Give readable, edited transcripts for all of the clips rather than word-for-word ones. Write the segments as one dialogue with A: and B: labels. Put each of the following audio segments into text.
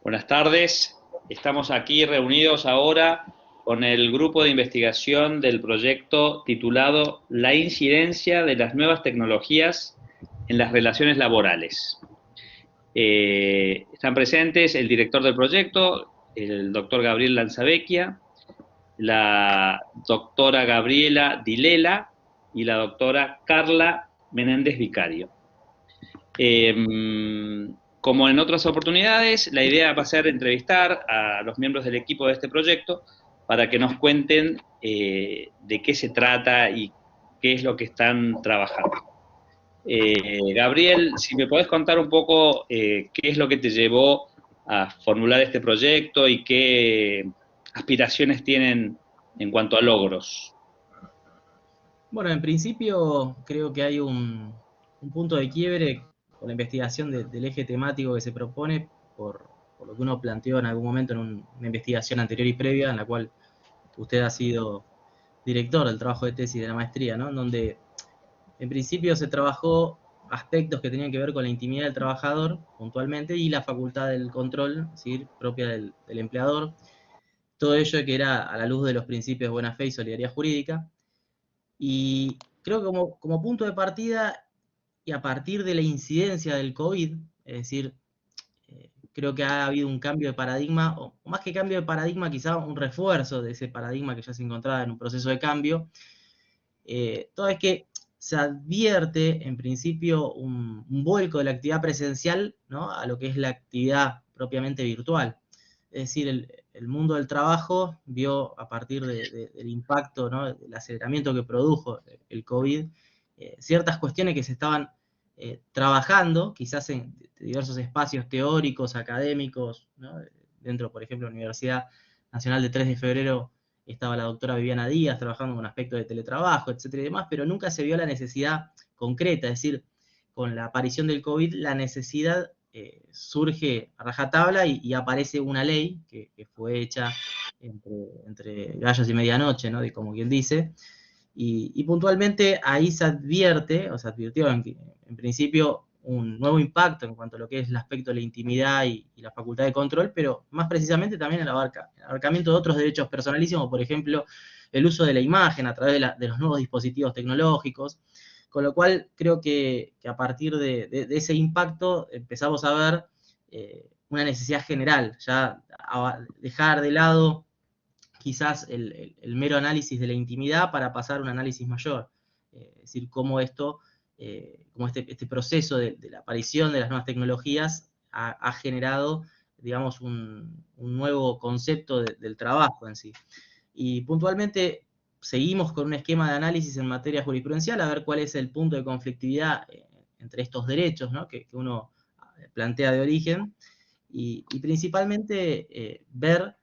A: Buenas tardes. Estamos aquí reunidos ahora con el grupo de investigación del proyecto titulado La incidencia de las nuevas tecnologías en las relaciones laborales. Están presentes el director del proyecto, el doctor Gabriel Lanzavecchia, la doctora Gabriela Dilela y la doctora Carla Menéndez Vicario. Como en otras oportunidades, la idea va a ser entrevistar a los miembros del equipo de este proyecto para que nos cuenten de qué se trata y qué es lo que están trabajando. Gabriel, si me podés contar un poco qué es lo que te llevó a formular este proyecto y qué aspiraciones tienen en cuanto a logros.
B: Bueno, en principio creo que hay un punto de quiebre con la investigación del eje temático que se propone por lo que uno planteó en algún momento en una investigación anterior y previa, en la cual usted ha sido director del trabajo de tesis de la maestría, ¿no? En donde en principio se trabajó aspectos que tenían que ver con la intimidad del trabajador puntualmente y la facultad del control, es decir, propia del empleador. Todo ello que era a la luz de los principios de buena fe y solidaridad jurídica. Y creo que como punto de partida y a partir de la incidencia del COVID, es decir, creo que ha habido un cambio de paradigma, o más que cambio de paradigma, quizá un refuerzo de ese paradigma que ya se encontraba en un proceso de cambio, toda vez que se advierte en principio un vuelco de la actividad presencial, ¿no?, a lo que es la actividad propiamente virtual. Es decir, el mundo del trabajo vio a partir del impacto, ¿no?, del aceleramiento que produjo el COVID, ciertas cuestiones que se estaban trabajando, quizás en diversos espacios teóricos, académicos, ¿no? Dentro, por ejemplo, de la Universidad Nacional de 3 de Febrero estaba la doctora Viviana Díaz trabajando con aspectos de teletrabajo, etcétera y demás, pero nunca se vio la necesidad concreta, es decir, con la aparición del COVID, la necesidad surge a rajatabla y aparece una ley que fue hecha entre gallos y medianoche, ¿no?, de, como quien dice, y puntualmente ahí se advierte, o se advirtió en principio un nuevo impacto en cuanto a lo que es el aspecto de la intimidad y la facultad de control, pero más precisamente también el abarcamiento de otros derechos personalísimos, por ejemplo, el uso de la imagen a través de los nuevos dispositivos tecnológicos, con lo cual creo que a partir de ese impacto empezamos a ver una necesidad general, ya a dejar de lado quizás el mero análisis de la intimidad para pasar a un análisis mayor. Es decir, cómo esto, cómo este proceso de la aparición de las nuevas tecnologías ha generado, digamos, un nuevo concepto del trabajo en sí. Y puntualmente seguimos con un esquema de análisis en materia jurisprudencial, a ver cuál es el punto de conflictividad entre estos derechos, ¿no?, que uno plantea de origen, y principalmente ver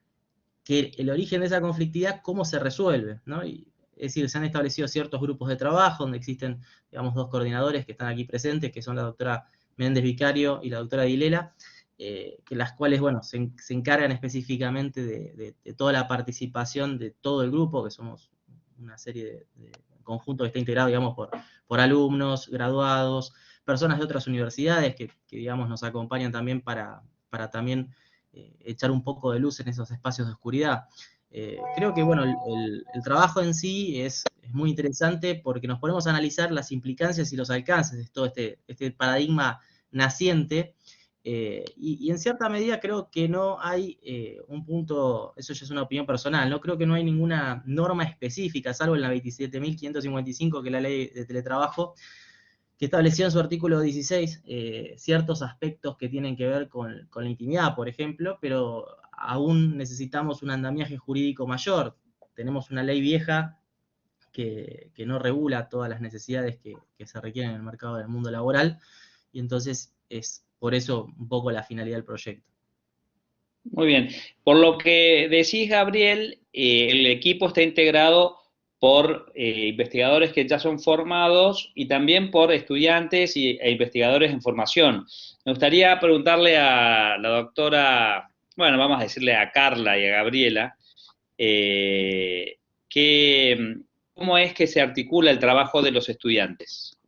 B: que el origen de esa conflictividad, cómo se resuelve, ¿no? Es decir, se han establecido ciertos grupos de trabajo donde existen, digamos, dos coordinadores que están aquí presentes, que son la doctora Méndez Vicario y la doctora Dilela, que las cuales, bueno, se encargan específicamente de toda la participación de todo el grupo, que somos una serie de conjunto que está integrado, digamos, por alumnos, graduados, personas de otras universidades que digamos, nos acompañan también para también echar un poco de luz en esos espacios de oscuridad. Creo que bueno, el trabajo en sí es muy interesante porque nos ponemos a analizar las implicancias y los alcances de todo este paradigma naciente, y en cierta medida creo que no hay un punto, eso ya es una opinión personal, no creo que no hay ninguna norma específica, salvo en la 27.555, que es la ley de teletrabajo, que estableció en su artículo 16 ciertos aspectos que tienen que ver con la intimidad, por ejemplo, pero aún necesitamos un andamiaje jurídico mayor. Tenemos una ley vieja que no regula todas las necesidades que se requieren en el mercado del mundo laboral, y entonces es por eso un poco la finalidad del proyecto.
A: Muy bien. Por lo que decís, Gabriel, el equipo está integrado por investigadores que ya son formados y también por estudiantes e investigadores en formación. Me gustaría preguntarle a la doctora, bueno, vamos a decirle a Carla y a Gabriela, eh, que, cómo es que se articula el trabajo de los estudiantes.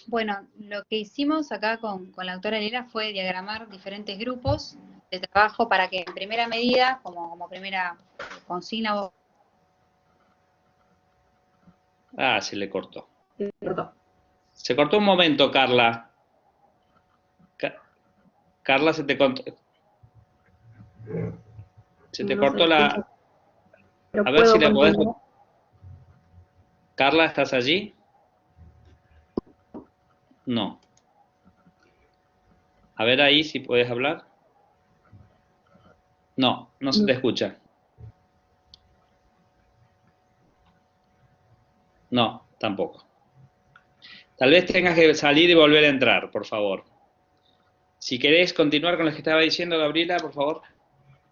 C: Bueno, lo que hicimos acá con la doctora Lera fue diagramar diferentes grupos de trabajo para que en primera medida, como primera consigna,
A: Ah, se le cortó.
D: Se cortó.
A: Se cortó un momento, Carla. Carla, se te cortó
D: No se
A: la...
D: escucha, pero
A: A ver si
D: puedo
A: la podés...
D: continuar.
A: Carla, ¿estás allí? No. A ver ahí si puedes hablar. No, no se te escucha. No, tampoco. Tal vez tengas que salir y volver a entrar, por favor. Si querés continuar con lo que estaba diciendo, Gabriela, por favor.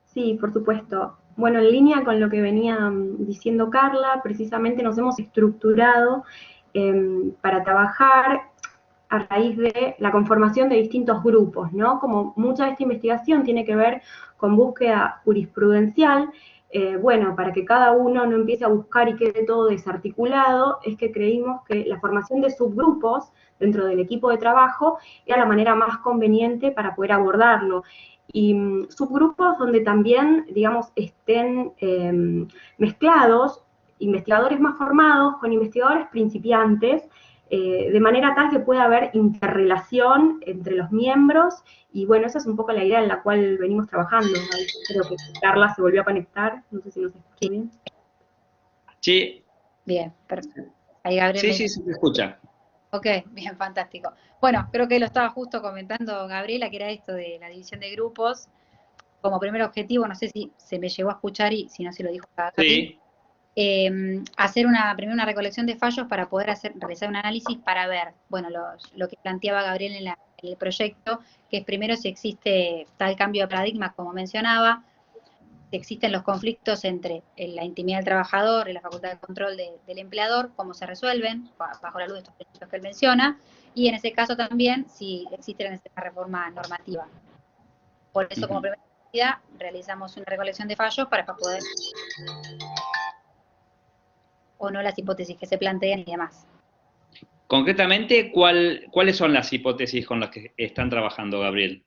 D: Sí, por supuesto. Bueno, en línea con lo que venía diciendo Carla, precisamente nos hemos estructurado para trabajar a raíz de la conformación de distintos grupos, ¿no? Como mucha de esta investigación tiene que ver con búsqueda jurisprudencial, bueno, para que cada uno no empiece a buscar y quede todo desarticulado, es que creímos que la formación de subgrupos dentro del equipo de trabajo era la manera más conveniente para poder abordarlo. Y subgrupos donde también, digamos, estén mezclados investigadores más formados con investigadores principiantes, de manera tal que pueda haber interrelación entre los miembros, y bueno, esa es un poco la idea en la cual venimos trabajando. Creo que Carla se volvió a conectar, no sé si nos escucha bien.
A: Sí.
C: Bien, perfecto. Ahí Gabriel
A: Sí, se te escucha.
C: Ok, bien, fantástico. Bueno, creo que lo estaba justo comentando Gabriela, que era esto de la división de grupos. Como primer objetivo, no sé si se me llegó a escuchar y si no se lo dijo Gabriel, hacer primero una recolección de fallos para poder realizar un análisis para ver, bueno, lo que planteaba Gabriel en el proyecto, que es primero si existe tal cambio de paradigma, como mencionaba, si existen los conflictos entre la intimidad del trabajador y la facultad de control del empleador, cómo se resuelven, bajo la luz de estos principios que él menciona, y en ese caso también si existe la necesidad de reforma normativa. Por eso, como primera medida, realizamos una recolección de fallos para poder o no las hipótesis que se plantean y demás.
A: Concretamente, ¿cuáles son las hipótesis con las que están trabajando, Gabriel?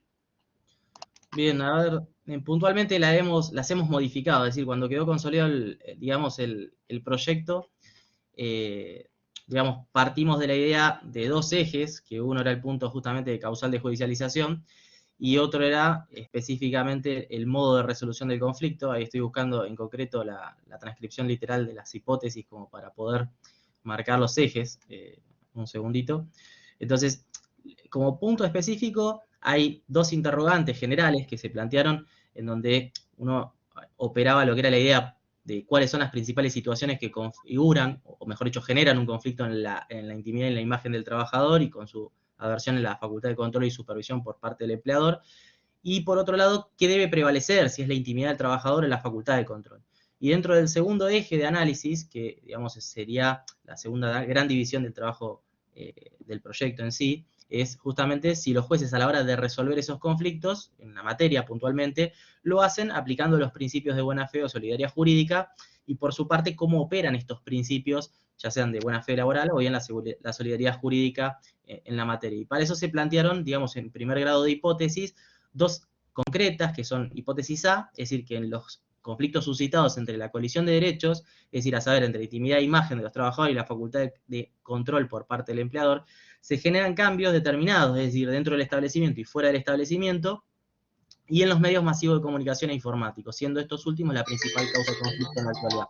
B: Bien, a ver, puntualmente las hemos modificado, es decir, cuando quedó consolidado el proyecto, digamos, partimos de la idea de dos ejes, que uno era el punto justamente de causal de judicialización, y otro era específicamente el modo de resolución del conflicto. Ahí estoy buscando en concreto la transcripción literal de las hipótesis como para poder marcar los ejes. Un segundito. Entonces, como punto específico, hay dos interrogantes generales que se plantearon en donde uno operaba lo que era la idea de cuáles son las principales situaciones que configuran, o mejor dicho, generan un conflicto en la intimidad y en la imagen del trabajador y con su aversión en la facultad de control y supervisión por parte del empleador. Y por otro lado, ¿qué debe prevalecer? Si es la intimidad del trabajador o la facultad de control. Y dentro del segundo eje de análisis, que digamos sería la segunda gran división del trabajo del proyecto en sí, es justamente si los jueces a la hora de resolver esos conflictos, en la materia puntualmente, lo hacen aplicando los principios de buena fe o solidaridad jurídica, y por su parte, cómo operan estos principios, ya sean de buena fe laboral o bien la solidaridad jurídica en la materia. Y para eso se plantearon, digamos, en primer grado de hipótesis, dos concretas, que son hipótesis A, es decir, que en los conflictos suscitados entre la colisión de derechos, es decir, a saber, entre intimidad e imagen de los trabajadores y la facultad de control por parte del empleador, se generan cambios determinados, es decir, dentro del establecimiento y fuera del establecimiento, y en los medios masivos de comunicación e informáticos, siendo estos últimos la principal causa de conflicto en la actualidad.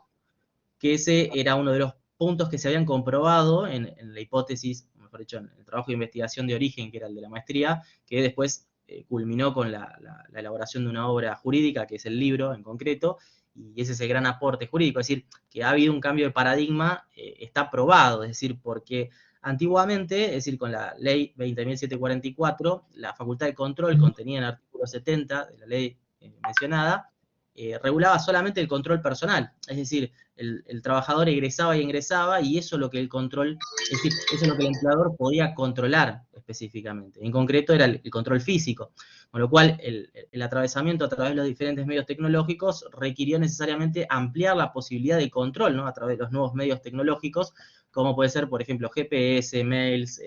B: Que ese era uno de los puntos que se habían comprobado en la hipótesis, mejor dicho, en el trabajo de investigación de origen, que era el de la maestría, que después culminó con la elaboración de una obra jurídica, que es el libro en concreto, y ese es el gran aporte jurídico, es decir, que ha habido un cambio de paradigma, está probado, es decir, porque antiguamente, es decir, con la ley 20.744, la facultad de control contenida en el artículo 70 de la ley mencionada, regulaba solamente el control personal, es decir, el trabajador egresaba y ingresaba, y eso es lo que el control, es decir, eso es lo que el empleador podía controlar específicamente. En concreto era el control físico, con lo cual el atravesamiento a través de los diferentes medios tecnológicos requirió necesariamente ampliar la posibilidad de control, ¿no? A través de los nuevos medios tecnológicos, como puede ser, por ejemplo, GPS, mails,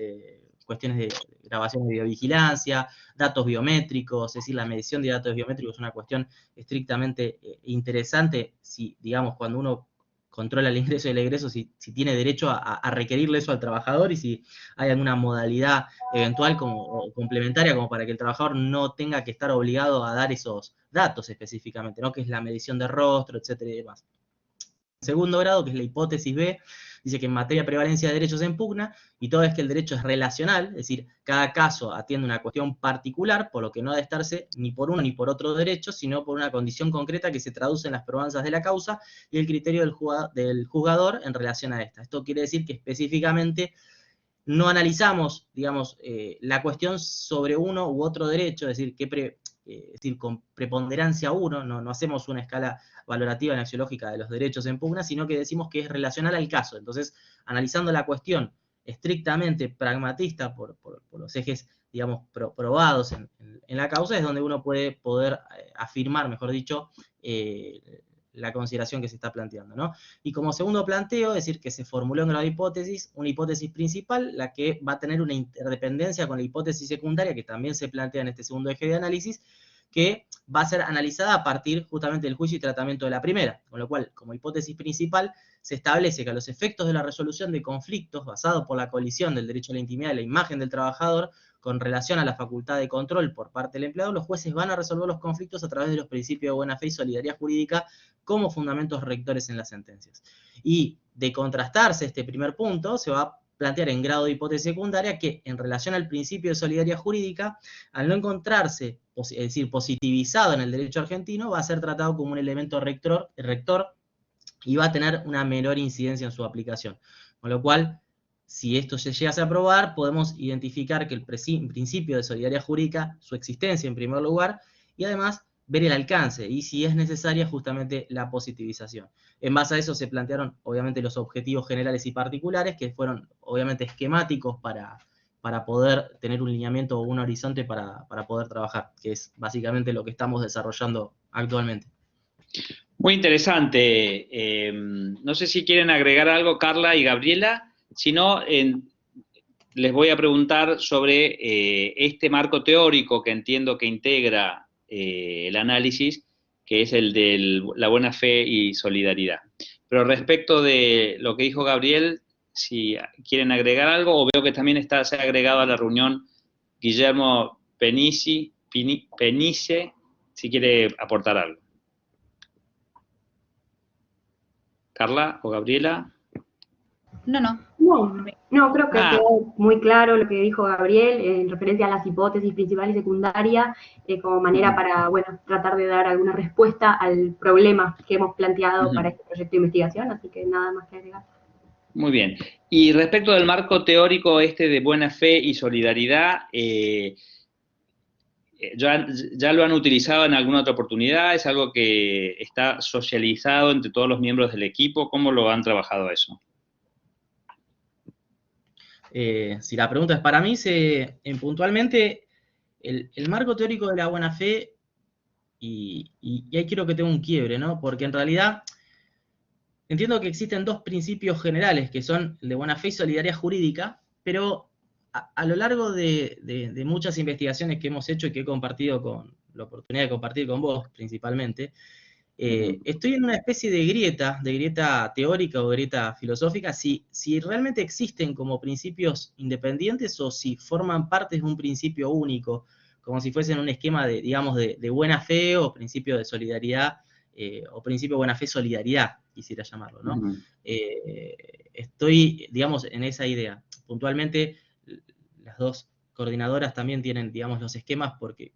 B: cuestiones de grabación de videovigilancia, datos biométricos, es decir, la medición de datos biométricos es una cuestión estrictamente interesante, si, digamos, cuando uno controla el ingreso y el egreso, si tiene derecho a requerirle eso al trabajador y si hay alguna modalidad eventual o complementaria como para que el trabajador no tenga que estar obligado a dar esos datos específicamente, ¿no? Que es la medición de rostro, etcétera y demás. En segundo grado, que es la hipótesis B, dice que en materia de prevalencia de derechos en pugna, y toda vez que el derecho es relacional, es decir, cada caso atiende una cuestión particular, por lo que no ha de estarse ni por uno ni por otro derecho, sino por una condición concreta que se traduce en las probanzas de la causa y el criterio del juzgador en relación a esta. Esto quiere decir que específicamente no analizamos, digamos, la cuestión sobre uno u otro derecho, es decir, con preponderancia uno, no hacemos una escala valorativa en axiológica de los derechos en pugna, sino que decimos que es relacional al caso. Entonces, analizando la cuestión estrictamente pragmatista por los ejes, digamos, probados en la causa, es donde uno puede poder afirmar, mejor dicho, la consideración que se está planteando, ¿no? Y como segundo planteo, es decir, que se formuló en grado de hipótesis, una hipótesis principal, la que va a tener una interdependencia con la hipótesis secundaria, que también se plantea en este segundo eje de análisis, que va a ser analizada a partir justamente del juicio y tratamiento de la primera, con lo cual, como hipótesis principal, se establece que a los efectos de la resolución de conflictos basados por la colisión del derecho a la intimidad y la imagen del trabajador con relación a la facultad de control por parte del empleado, los jueces van a resolver los conflictos a través de los principios de buena fe y solidaridad jurídica como fundamentos rectores en las sentencias. Y de contrastarse este primer punto, se va a plantear en grado de hipótesis secundaria que en relación al principio de solidaridad jurídica, al no encontrarse, es decir, positivizado en el derecho argentino, va a ser tratado como un elemento rector y va a tener una menor incidencia en su aplicación. Con lo cual, si esto se llegase a aprobar, podemos identificar que el principio de solidaridad jurídica, su existencia en primer lugar, y además ver el alcance, y si es necesaria justamente la positivización. En base a eso se plantearon, obviamente, los objetivos generales y particulares, que fueron, obviamente, esquemáticos para poder tener un lineamiento o un horizonte para poder trabajar, que es básicamente lo que estamos desarrollando actualmente.
A: Muy interesante. No sé si quieren agregar algo, Carla y Gabriela. Si no, les voy a preguntar sobre este marco teórico que entiendo que integra el análisis, que es el de la buena fe y solidaridad. Pero respecto de lo que dijo Gabriel, si quieren agregar algo, o veo que también se ha agregado a la reunión Guillermo Penice, si quiere aportar algo. ¿Carla o Gabriela?
D: No, creo que quedó muy claro lo que dijo Gabriel en referencia a las hipótesis principal y secundaria, como manera para, bueno, tratar de dar alguna respuesta al problema que hemos planteado para este proyecto de investigación, así que nada más que agregar.
A: Muy bien. Y respecto del marco teórico de buena fe y solidaridad, ¿ya lo han utilizado en alguna otra oportunidad? ¿Es algo que está socializado entre todos los miembros del equipo? ¿Cómo lo han trabajado eso?
B: Si la pregunta es para mí, puntualmente el marco teórico de la buena fe, y ahí quiero que tenga un quiebre, ¿no? Porque en realidad entiendo que existen dos principios generales, que son el de buena fe y solidaridad jurídica, pero a lo largo de muchas investigaciones que hemos hecho y que he compartido con la oportunidad de compartir con vos principalmente, estoy en una especie de grieta teórica o grieta filosófica, si realmente existen como principios independientes o si forman parte de un principio único, como si fuesen un esquema de buena fe o principio de solidaridad, o principio de buena fe solidaridad, quisiera llamarlo, ¿no? Estoy, digamos, en esa idea. Puntualmente, las dos coordinadoras también tienen, digamos, los esquemas, porque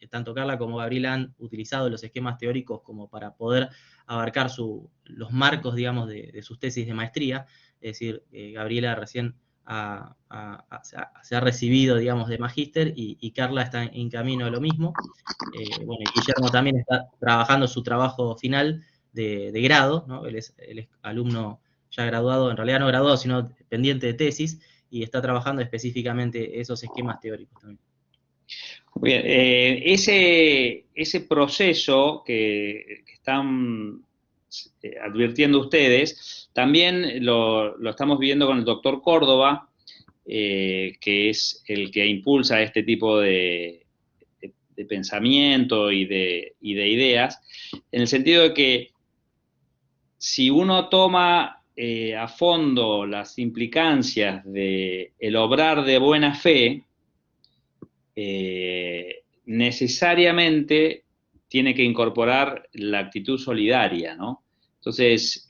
B: tanto Carla como Gabriela han utilizado los esquemas teóricos como para poder abarcar los marcos, digamos, de sus tesis de maestría. Es decir, Gabriela recién se ha recibido, digamos, de magíster, y Carla está en camino a lo mismo. Bueno, y Guillermo también está trabajando su trabajo final de grado, ¿no? Él es alumno ya graduado, en realidad no graduado, sino pendiente de tesis, y está trabajando específicamente esos esquemas teóricos también.
A: Muy bien. Ese proceso que están advirtiendo ustedes, también lo estamos viendo con el doctor Córdoba, que es el que impulsa este tipo de pensamiento y de ideas, en el sentido de que si uno toma a fondo las implicancias de el obrar de buena fe, necesariamente tiene que incorporar la actitud solidaria, ¿no? Entonces,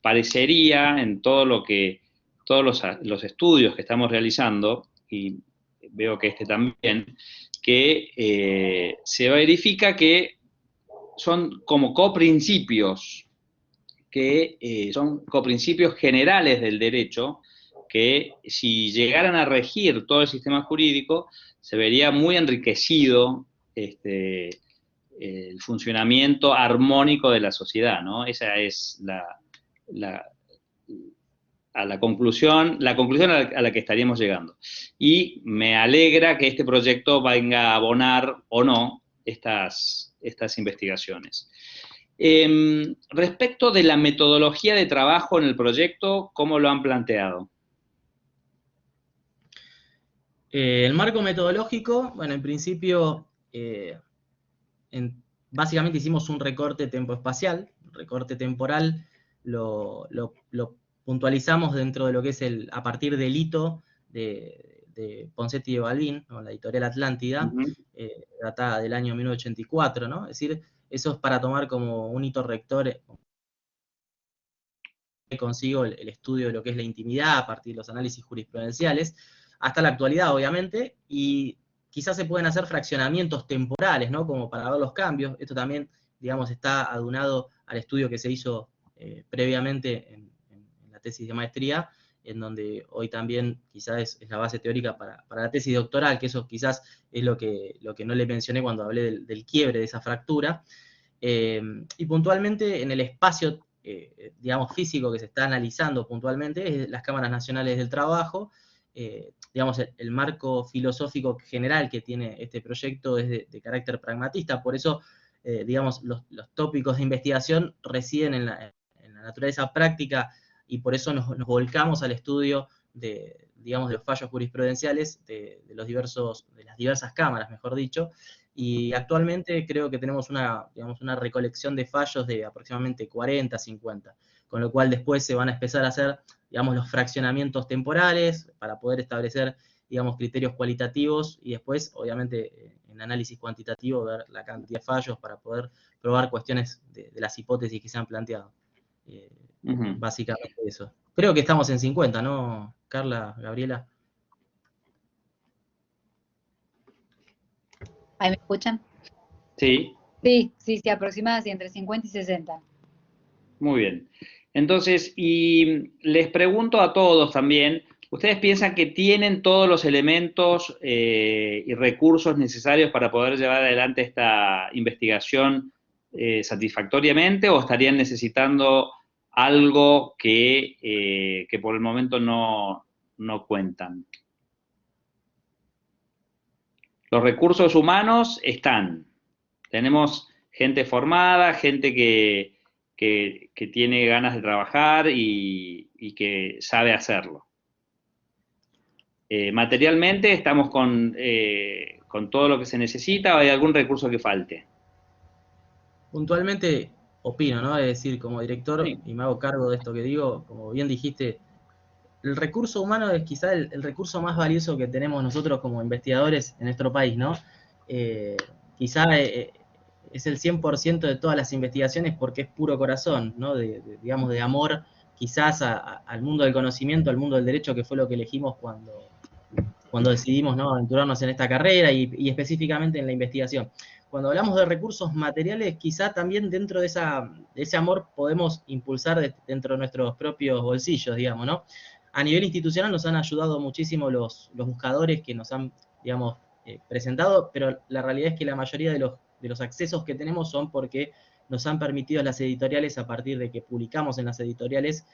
A: parecería en todo lo que, todos los estudios que estamos realizando, y veo que este también, que se verifica que son como coprincipios, que son coprincipios generales del derecho, que si llegaran a regir todo el sistema jurídico, se vería muy enriquecido el funcionamiento armónico de la sociedad, ¿no? Esa es la conclusión a la que estaríamos llegando. Y me alegra que este proyecto venga a abonar o no estas investigaciones. Respecto de la metodología de trabajo en el proyecto, ¿cómo lo han planteado?
B: El marco metodológico, bueno, en principio, básicamente hicimos un recorte tempoespacial, un recorte temporal, lo puntualizamos dentro de lo que es a partir del hito de Ponseti y de Balbín, ¿no? La editorial Atlántida, datada del año 1984, ¿no? Es decir, eso es para tomar como un hito rector consigo el estudio de lo que es la intimidad a partir de los análisis jurisprudenciales, hasta la actualidad, obviamente, y quizás se pueden hacer fraccionamientos temporales, ¿no? Como para ver los cambios. Esto también, digamos, está adunado al estudio que se hizo previamente en la tesis de maestría, en donde hoy también quizás es la base teórica para la tesis doctoral, que eso quizás es lo que no le mencioné cuando hablé del quiebre de esa fractura. Y puntualmente en el espacio, digamos, físico que se está analizando puntualmente, es las cámaras nacionales del trabajo. Digamos, el marco filosófico general que tiene este proyecto es de carácter pragmatista, por eso, digamos, los tópicos de investigación residen en la naturaleza práctica, y por eso nos volcamos al estudio digamos, de los fallos jurisprudenciales de las diversas cámaras, mejor dicho, y actualmente creo que tenemos digamos, una recolección de fallos de aproximadamente 40, 50, con lo cual después se van a empezar a hacer, digamos, los fraccionamientos temporales para poder establecer, digamos, criterios cualitativos, y después, obviamente, en análisis cuantitativo, ver la cantidad de fallos para poder probar cuestiones de las hipótesis que se han planteado. Básicamente eso. Creo que estamos en 50, ¿no, Carla, Gabriela?
C: ¿Ahí me escuchan?
A: Sí.
C: Sí, aproximadamente entre 50 y 60.
A: Muy bien. Entonces, y les pregunto a todos también, ¿ustedes piensan que tienen todos los elementos y recursos necesarios para poder llevar adelante esta investigación satisfactoriamente, o estarían necesitando algo que por el momento no cuentan? Los recursos humanos están. Tenemos gente formada, gente que tiene ganas de trabajar y que sabe hacerlo. Materialmente estamos con todo lo que se necesita, ¿o hay algún recurso que falte?
B: Puntualmente opino, ¿no? Es decir, como director,
A: Sí.
B: y me hago cargo de esto que digo, como bien dijiste, el recurso humano es quizá el recurso más valioso que tenemos nosotros como investigadores en nuestro país, ¿no? Quizá es el 100% de todas las investigaciones porque es puro corazón, ¿no? Digamos, de amor quizás al mundo del conocimiento, al mundo del derecho, que fue lo que elegimos cuando decidimos, ¿no?, aventurarnos en esta carrera y específicamente en la investigación. Cuando hablamos de recursos materiales, quizá también dentro de ese amor podemos impulsar dentro de nuestros propios bolsillos, digamos, ¿no? A nivel institucional nos han ayudado muchísimo los buscadores que nos han, digamos, presentado, pero la realidad es que la mayoría de los accesos que tenemos son porque nos han permitido las editoriales, a partir de que publicamos en las editoriales,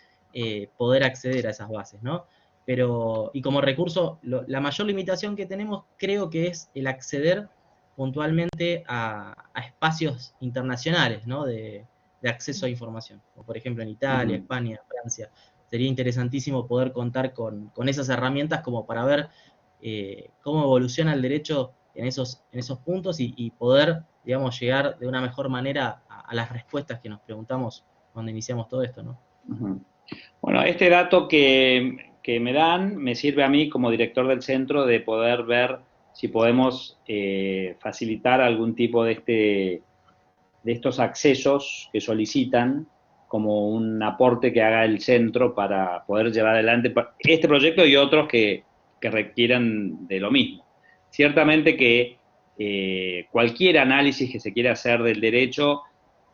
B: poder acceder a esas bases, ¿no? Pero, y como recurso, la mayor limitación que tenemos creo que es el acceder puntualmente a espacios internacionales, ¿no?, de acceso a información, como por ejemplo en Italia, España, Francia. sería interesantísimo poder contar con esas herramientas como para ver cómo evoluciona el derecho en esos puntos y poder, digamos, llegar de una mejor manera a las respuestas que nos preguntamos cuando iniciamos todo esto, ¿no?
A: Ujú. Bueno, este dato que me dan me sirve a mí como director del centro de poder ver si podemos facilitar algún tipo de estos accesos que solicitan como un aporte que haga el centro para poder llevar adelante este proyecto y otros que requieran de lo mismo. Ciertamente que cualquier análisis que se quiera hacer del derecho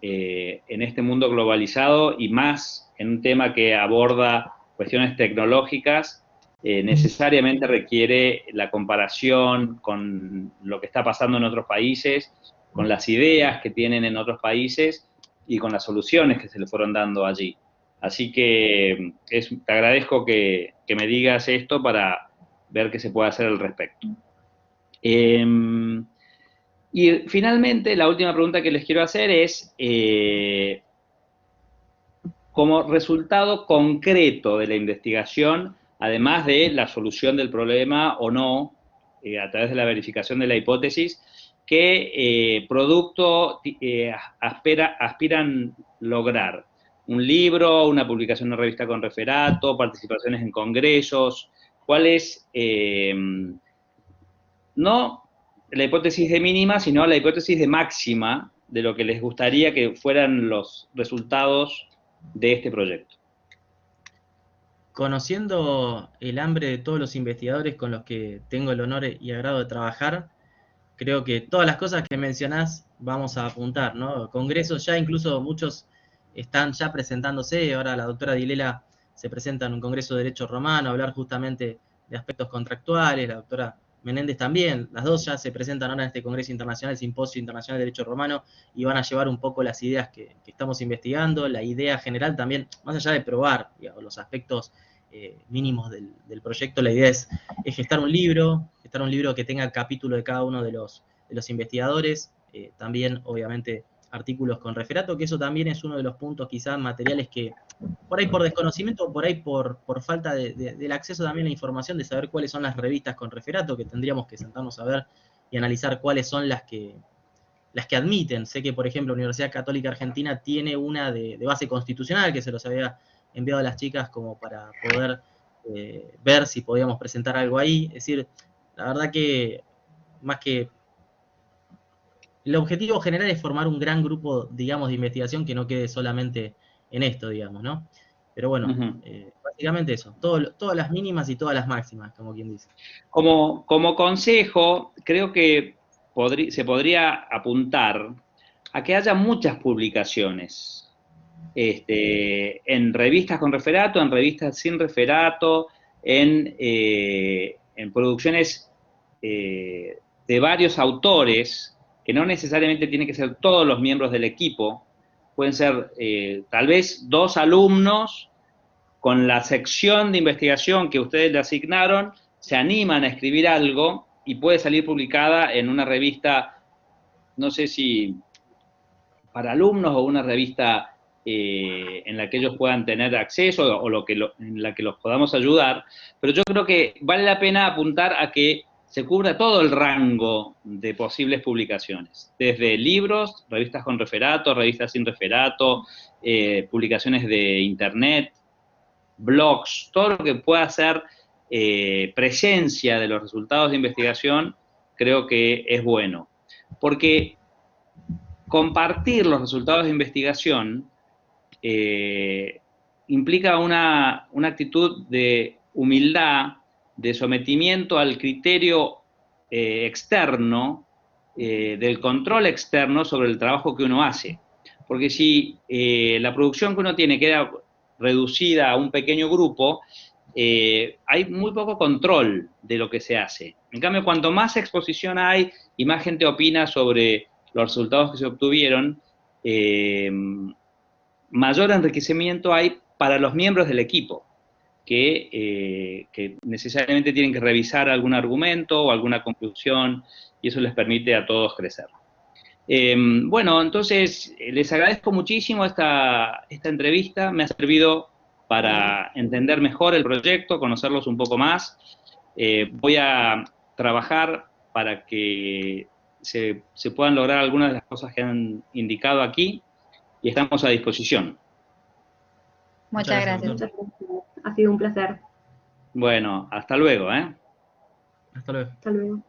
A: en este mundo globalizado y más en un tema que aborda cuestiones tecnológicas, necesariamente requiere la comparación con lo que está pasando en otros países, con las ideas que tienen en otros países y con las soluciones que se le fueron dando allí. Así que te agradezco que me digas esto para ver qué se puede hacer al respecto. Y finalmente, la última pregunta que les quiero hacer es, como resultado concreto de la investigación, además de la solución del problema o no, a través de la verificación de la hipótesis, ¿qué producto aspiran lograr? ¿Un libro, una publicación en una revista con referato, participaciones en congresos? ¿Cuál es, no la hipótesis de mínima, sino la hipótesis de máxima de lo que les gustaría que fueran los resultados de este proyecto?
B: Conociendo el hambre de todos los investigadores con los que tengo el honor y agrado de trabajar, creo que todas las cosas que mencionás vamos a apuntar, ¿no? Congresos ya, incluso muchos están ya presentándose, ahora la doctora Dilela se presenta en un congreso de Derecho Romano a hablar justamente de aspectos contractuales, la doctora Menéndez también, las dos ya se presentan ahora en este Congreso Internacional, el Simposio Internacional de Derecho Romano, y van a llevar un poco las ideas que estamos investigando, la idea general también, más allá de probar, digamos, los aspectos mínimos del proyecto, la idea es gestar un libro que tenga el capítulo de cada uno de los investigadores, también obviamente artículos con referato, que eso también es uno de los puntos quizás materiales que por ahí por desconocimiento, por ahí por falta del acceso también a la información, de saber cuáles son las revistas con referato, que tendríamos que sentarnos a ver y analizar cuáles son las que admiten. Sé que, por ejemplo, la Universidad Católica Argentina tiene una de base constitucional, que se los había enviado a las chicas como para poder ver si podíamos presentar algo ahí. Es decir, la verdad que más que el objetivo general es formar un gran grupo, digamos, de investigación que no quede solamente en esto, digamos, ¿no? Pero bueno, básicamente eso, todas las mínimas y todas las máximas, como quien dice.
A: Como consejo, creo que se podría apuntar a que haya muchas publicaciones en revistas con referato, en revistas sin referato, en producciones de varios autores, que no necesariamente tienen que ser todos los miembros del equipo, pueden ser tal vez 2 alumnos con la sección de investigación que ustedes le asignaron, se animan a escribir algo y puede salir publicada en una revista, no sé si para alumnos o una revista en la que ellos puedan tener acceso o en la que los podamos ayudar, pero yo creo que vale la pena apuntar a que se cubra todo el rango de posibles publicaciones, desde libros, revistas con referato, revistas sin referato, publicaciones de internet, blogs, todo lo que pueda ser presencia de los resultados de investigación, creo que es bueno. Porque compartir los resultados de investigación implica una actitud de humildad, de sometimiento al criterio externo, del control externo sobre el trabajo que uno hace. Porque si la producción que uno tiene queda reducida a un pequeño grupo, hay muy poco control de lo que se hace. En cambio, cuanto más exposición hay y más gente opina sobre los resultados que se obtuvieron, mayor enriquecimiento hay para los miembros del equipo, que necesariamente tienen que revisar algún argumento o alguna conclusión, y eso les permite a todos crecer. Bueno, entonces les agradezco muchísimo esta entrevista, me ha servido para entender mejor el proyecto, conocerlos un poco más. Voy a trabajar para que se puedan lograr algunas de las cosas que han indicado aquí y estamos a disposición.
C: Muchas gracias.
D: Muchas gracias. Ha sido un placer.
A: Bueno, hasta luego, ¿eh?
B: Hasta luego.
D: Hasta luego.